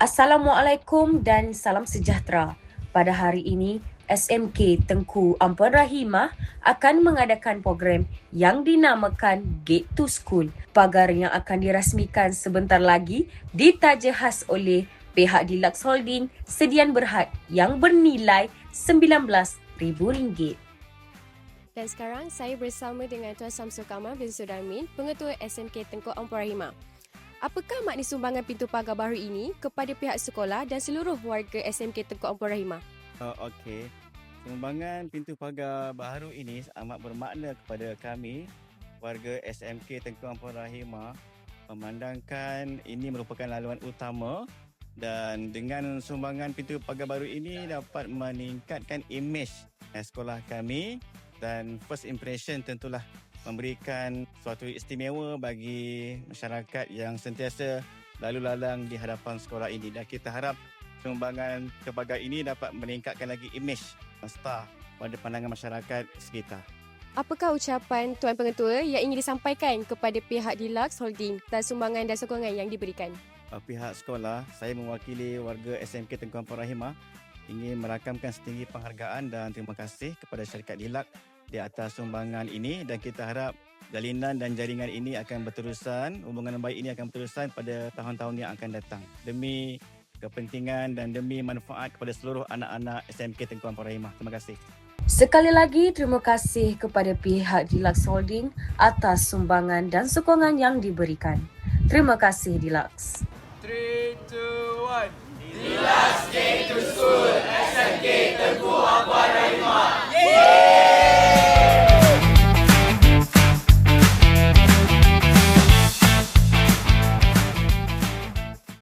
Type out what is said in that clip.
Assalamualaikum dan salam sejahtera. Pada hari ini, SMK Tengku Ampuan Rahimah akan mengadakan program yang dinamakan Gate to School. Pagar yang akan dirasmikan sebentar lagi ditaja khas oleh pihak Deluxe Holding Sedian Berhad yang bernilai RM19,000. Dan sekarang saya bersama dengan Tuan Samsul Kamal bin Sudarmin, Pengetua SMK Tengku Ampuan Rahimah. Apakah makna sumbangan pintu pagar baru ini kepada pihak sekolah dan seluruh warga SMK Tengku Ampuan Rahimah? Okey. Sumbangan pintu pagar baru ini amat bermakna kepada kami, warga SMK Tengku Ampuan Rahimah, memandangkan ini merupakan laluan utama dan dengan sumbangan pintu pagar baru ini dapat meningkatkan imej sekolah kami dan first impression tentulah memberikan suatu istimewa bagi masyarakat yang sentiasa lalu lalang di hadapan sekolah ini, dan kita harap sumbangan pagar ini dapat meningkatkan lagi imej star pada pandangan masyarakat sekitar. Apakah ucapan Tuan Pengetua yang ingin disampaikan kepada pihak Deluxe Holding atas sumbangan dan sokongan yang diberikan? Pihak sekolah, saya mewakili warga SMK Tengku Ampuan Rahimah ingin merakamkan setinggi penghargaan dan terima kasih kepada syarikat Deluxe di atas sumbangan ini, dan kita harap jalinan dan jaringan ini akan berterusan, hubungan baik ini akan berterusan pada tahun-tahun yang akan datang demi kepentingan dan demi manfaat kepada seluruh anak-anak SMK Tengku Ampuan Rahimah. Terima kasih. Sekali lagi, terima kasih kepada pihak Deluxe Holding atas sumbangan dan sokongan yang diberikan. Terima kasih Deluxe. 3, 2, 1. Deluxe Gate to School SMK Tengku Ampuan Rahimah.